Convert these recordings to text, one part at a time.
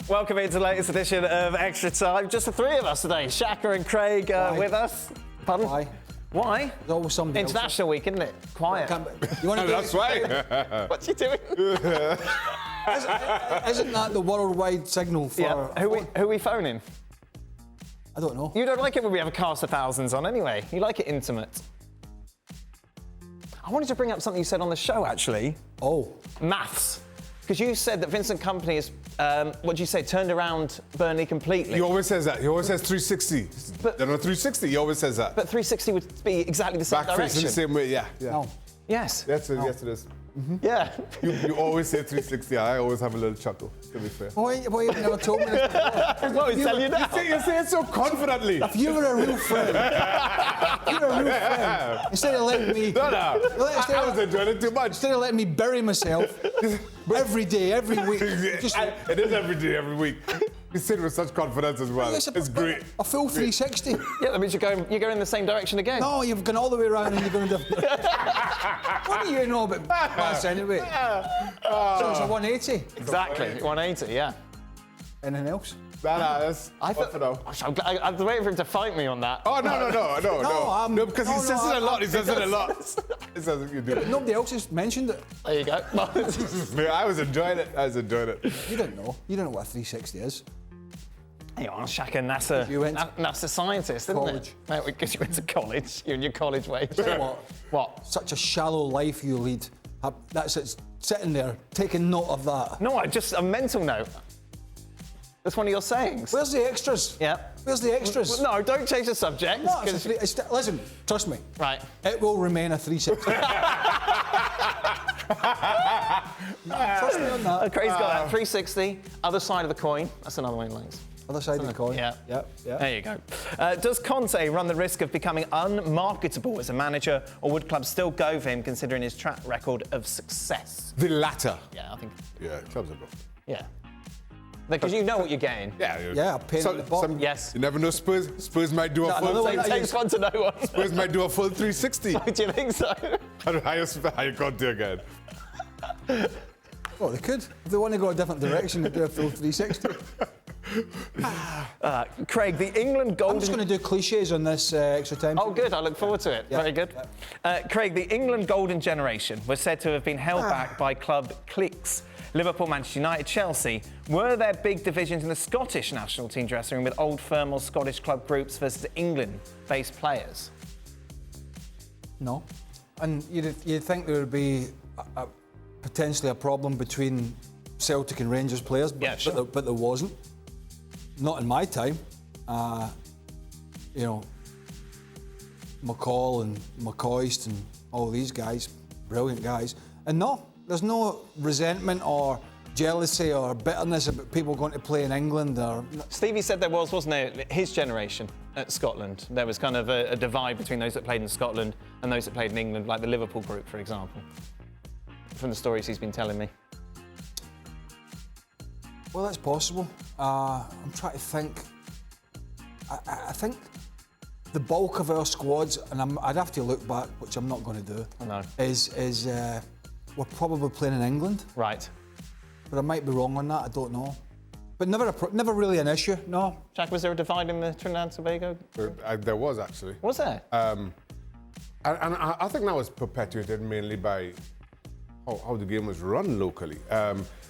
Welcome into the latest edition of Extra Time. Just the three of us today. Shaka and Craig with us. Pardon? Why? Why? There's always somebody International week, isn't it? Quiet. You want to That's why. What's he doing? Isn't that the worldwide signal for... Yeah. Who are we phoning? I don't know. You don't like it when we have a cast of thousands on anyway. You like it intimate. I wanted to bring up something you said on the show, actually. Oh. Maths. Because you said that Vincent Kompany has, what did you say, turned around Burley completely. He always says that. He always says 360. But, They're not 360. He always says that. But 360 would be exactly the same Back direction. facing the same way, yeah. No. Yes. Yes, yes, it is. Mm-hmm. Yeah. You always say 360. I always have a little chuckle, to be fair. Why you never told me this before? Well, he's telling you now. You say it so confidently. If you were a real friend, instead of letting me... No. I was enjoying it too much. Instead of letting me bury myself every day, every week. Just, It is every day, every week. You say it with such confidence as well. It's great. A full 360. Yeah, that means you're going in the same direction again. No, you've gone all the way around and you're going to... What do you know about maths anyway? So it's a 180. Exactly, 180, yeah. Anything else? That's I was waiting for him to fight me on that. Oh, no, because he says it a lot. He says it a lot. He says it, you do it. Nobody else has mentioned it. There you go. I was enjoying it. You don't know. You don't know what a 360 is. Hang on, Shaka, NASA scientist, isn't college. it? Because you went to college. You're in your college ways. What? Such a shallow life you lead. That's it. Sitting there, taking note of that. No, just a mental note. That's one of your sayings. Where's the extras? Yeah. Where's the extras? No, don't change the subject. No, listen, trust me. Right. It will remain a 360. Trust me on that. Craig's got that. 360, other side of the coin. That's another one, Links. Other side of the coin. Yeah. Yeah. There you go. Does Conte run the risk of becoming unmarketable as a manager, or would clubs still go for him considering his track record of success? The latter. Yeah, I think. Yeah, clubs are good. Yeah. Because you know what you're getting. Yeah, a pin at the bottom. Yes. You never know. Spurs might do a full. It takes one to know one. Spurs might do a full 360. Do you think so? Higher Conte again. Well, they could. If they want to go a different direction, they do a full 360. Craig, the England golden... I'm just going to do cliches on this extra time. Oh, good. I look forward to it. Yeah. Very good. Craig, the England golden generation was said to have been held back by club cliques. Liverpool, Manchester United, Chelsea. Were there big divisions in the Scottish national team dressing room with old firm or Scottish club groups versus England-based players? No. And you'd think there would be potentially a problem between Celtic and Rangers players, but, yeah, sure. but there wasn't. Not in my time. You know, McCall and McCoist and all these guys, brilliant guys. And no, there's no resentment or jealousy or bitterness about people going to play in England. Or Stevie said there was, wasn't there, his generation at Scotland. There was kind of a divide between those that played in Scotland and those that played in England, like the Liverpool group, for example, from the stories he's been telling me. Well, that's possible. I'm trying to think. I think the bulk of our squads, and I'd have to look back, which I'm not going to do, I know. is we're probably playing in England. Right. But I might be wrong on that, I don't know. But never really an issue, no. Jack, was there a divide in the Trinidad and Tobago? There was, actually. Was there? And I think that was perpetuated mainly by how the game was run locally.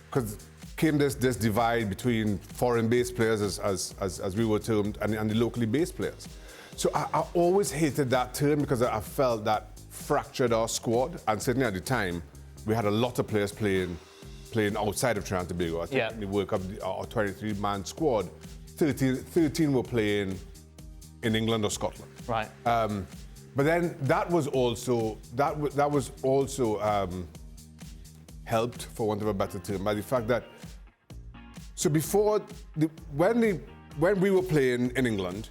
Because came this divide between foreign-based players, as we were termed, and the locally based players. So I always hated that term because I felt that fractured our squad, and certainly at the time, we had a lot of players playing outside of Trinidad and Tobago. I think the work of our 23-man squad, 13 were playing in England or Scotland. Right. But then that was also helped, for want of a better term, by the fact that before when we were playing in England,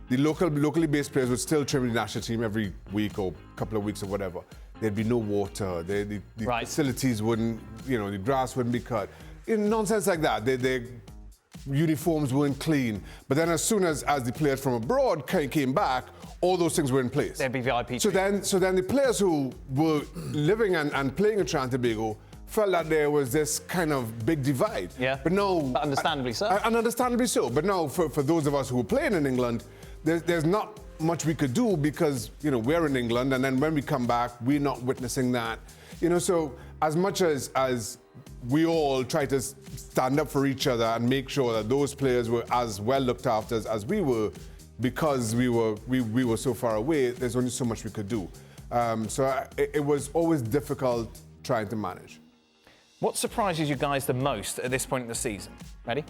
the locally based players would still train with the national team every week or couple of weeks or whatever. There'd be no water. The facilities wouldn't, the grass wouldn't be cut. Nonsense like that. Their uniforms weren't clean. But then as soon as the players from abroad came back, all those things were in place. There'd be VIP. So then the players who were living and playing in Trinidad and Tobago felt that there was this kind of big divide. Yeah. But no. But understandably so. And understandably so. But now, for those of us who are playing in England, there's not much we could do because, you know, we're in England, and then when we come back, we're not witnessing that. You know, so as much as we all try to stand up for each other and make sure that those players were as well looked after as we were, because we were so far away, there's only so much we could do. So it was always difficult trying to manage. What surprises you guys the most at this point in the season? Ready?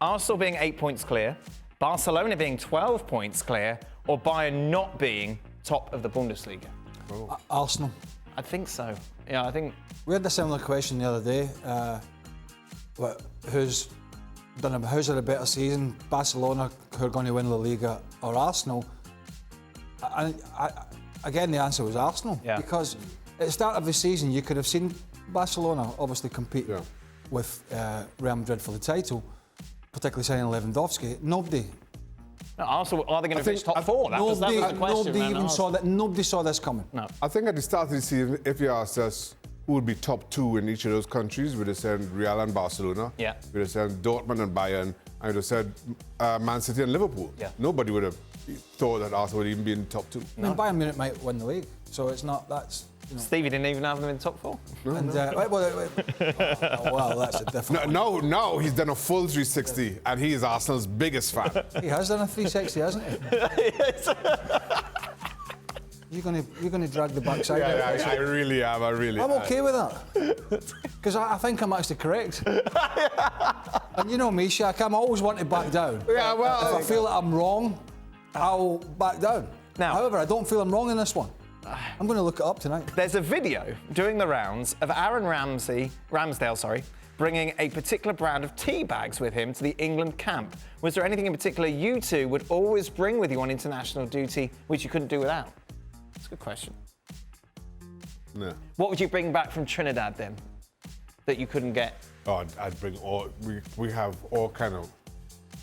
Arsenal being 8 points clear, Barcelona being 12 points clear, or Bayern not being top of the Bundesliga? Oh. Arsenal. I think so. Yeah, I think. We had a similar question the other day. Who's had a better season? Barcelona, who are going to win La Liga, or Arsenal? And again, the answer was Arsenal. Yeah. Because at the start of the season, you could have seen Barcelona obviously compete with Real Madrid for the title, particularly signing Lewandowski. Nobody. No, Arsenal, are they going to finish top four? That was the question. Nobody saw this coming. No. I think at the start of the season, if you asked us who would be top two in each of those countries, we'd have said Real and Barcelona. Yeah. We'd have said Dortmund and Bayern. And we'd have said Man City and Liverpool. Yeah. Nobody would have thought that Arsenal would even be in the top two. I mean, Bayern Munich might win the league, so it's not. That's. You know. Stevie didn't even have them in the top four. Well, that's a different. No, he's done a full 360, and he is Arsenal's biggest fan. He has done a 360, hasn't he? You're gonna drag the backside out. Yeah, I really am. I'm okay with that. Because I think I'm actually correct. And you know me, Shaka, I'm always want to back down. Yeah, well. If I feel that I'm wrong, I'll back down. Now, however, I don't feel I'm wrong in this one. I'm going to look it up tonight. There's a video doing the rounds of Aaron Ramsdale, bringing a particular brand of tea bags with him to the England camp. Was there anything in particular you two would always bring with you on international duty which you couldn't do without? That's a good question. No. What would you bring back from Trinidad then that you couldn't get? Oh, I'd bring all. We have all kind of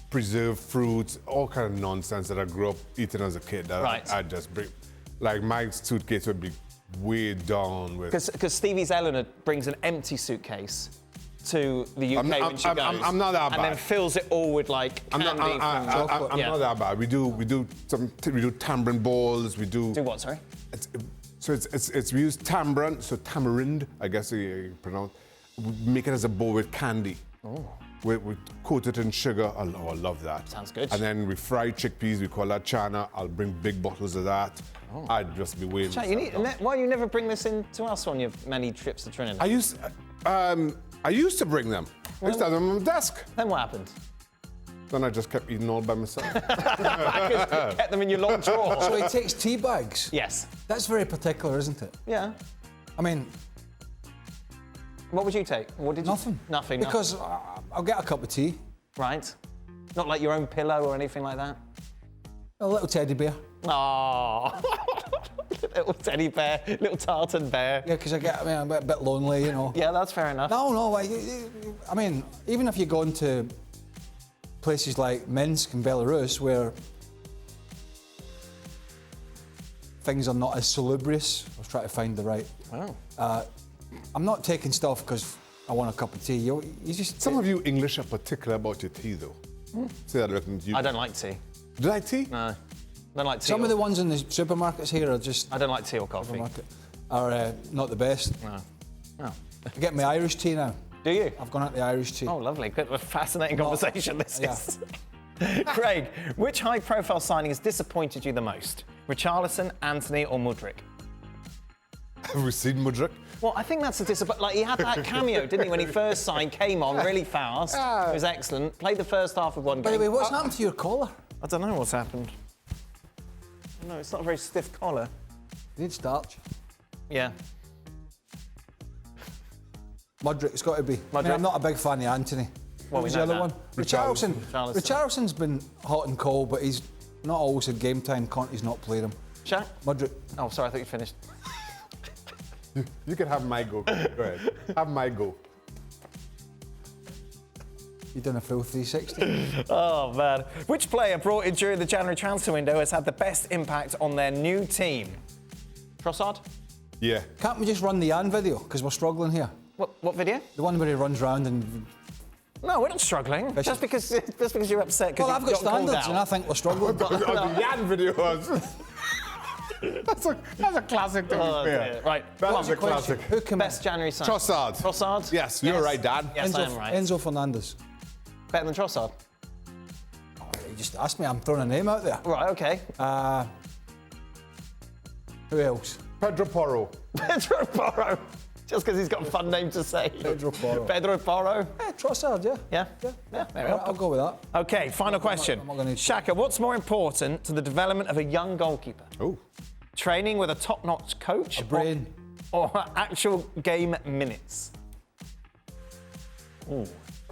preserved fruits, all kind of nonsense that I grew up eating as a kid. That I'd just bring. Like my suitcase would be way down with. Because Stevie's Eleanor brings an empty suitcase to the UK when she goes. I'm not that bad. And then fills it all with like candy I'm from not that bad. We do tamarind balls. We do. Do what? Sorry. We use tamarind. I guess you pronounce. We make it as a bowl with candy. Oh. We coat it in sugar. I love that. Sounds good. And then we fry chickpeas. We call that chana. I'll bring big bottles of that. Oh. I'd just be waiting. Why you never bring this in to us on your many trips to Trinidad? I used to bring them. I used to have them on my desk. Then what happened? Then I just kept eating all by myself. Kept them in your long drawer. So he takes tea bags? Yes. That's very particular, isn't it? Yeah. I mean... What would you take? What did Nothing. Nothing. Because I'll get a cup of tea. Right. Not like your own pillow or anything like that? A little teddy bear. Oh, little teddy bear, little tartan bear. Yeah, because I'm a bit lonely, you know. Yeah, that's fair enough. No, I mean, even if you go into places like Minsk and Belarus, where things are not as salubrious, I was trying to find the right. Wow. I'm not taking stuff because I want a cup of tea. You just. Some of you English are particular about your tea, though. Say that, I don't like tea. Do you like tea? No. I don't like tea. Some of the ones in the supermarkets here are just. I don't like tea or coffee. Are not the best. No. No. I get my Irish tea now. Do you? I've gone out the Irish tea. Oh, lovely. Bit of a fascinating conversation this yeah. is. Craig, which high-profile signing has disappointed you the most? Richarlison, Antony, or Mudryk? Have we seen Mudryk? Well, I think that's a disappointment. Like, he had that cameo, didn't he, when he first signed, came on really fast. It was excellent. Played the first half of one game. By the way, what's happened to your collar? I don't know what's happened. No, it's not a very stiff collar. You need starch. Yeah. Mudryk, it's got to be. I mean, I'm not a big fan of Antony. What was the other one? Richarlison. Richarlison's been hot and cold, but he's not always had game time. Conte's not played him. Shaq? Mudryk. Oh, sorry, I thought you finished. You can have my go. Go ahead. Have my go. You've done a full 360. Oh, man. Which player brought in during the January transfer window has had the best impact on their new team? Trossard? Yeah. Can't we just run the Ann video? Because we're struggling here. What? What video? The one where he runs round and... No, we're not struggling. Just because you're upset. Well, I've got standards, and I think we're struggling. The Jan video was. That's a classic to be fair. Dear. Right. That's a classic. Who can Best January sign? Trossard. Trossard? Yes, you're right, Dan. Yes, I am right. Enzo Fernandez. Better than Trossard? Oh, you just asked me. I'm throwing a name out there. Right, okay. Who else? Pedro Porro. Pedro Porro. Just because he's got a fun name to say. Pedro Porro. Pedro Porro. Trossard, yeah. Yeah? Yeah. There we go. I'll go with that. Okay, final question. I'm not gonna- Shaka, what's more important to the development of a young goalkeeper? Oh. Training with a top-notch coach? A brain. Or actual game minutes?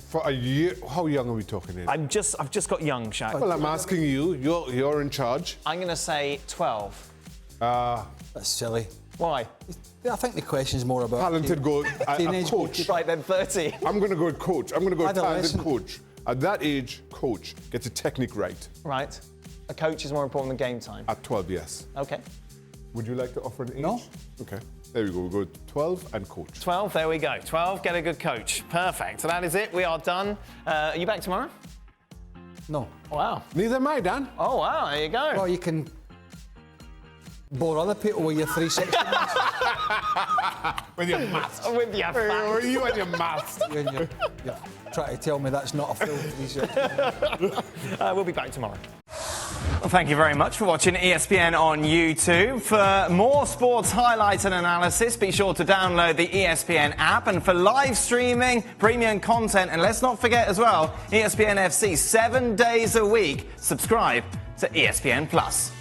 For a year, how young are we talking here? I've just got young, Shaka. Well, I'm asking you. You're in charge. I'm going to say 12. That's silly. Why? I think the question's more about... Talented goal. A Teenage coach. Right, then 30. I'm going to go with coach. I'm going to go with talented Adolescent. coach. At that age, coach gets a technique right. Right. A coach is more important than game time. At 12, yes. Okay. Would you like to offer an age? No. Okay. There we go. We'll go with 12 and coach. 12, there we go. 12, get a good coach. Perfect. So that is it. We are done. Are you back tomorrow? No. Wow. Neither am I, Dan. Oh, wow. There you go. Well, you can bore other people with your 360 With your maths. With your facts. You and your maths. and you're trying to tell me that's not a full 360. We'll be back tomorrow. Well, thank you very much for watching ESPN on YouTube. For more sports highlights and analysis, be sure to download the ESPN app. And for live streaming, premium content, and let's not forget as well, ESPN FC 7 days a week. Subscribe to ESPN Plus.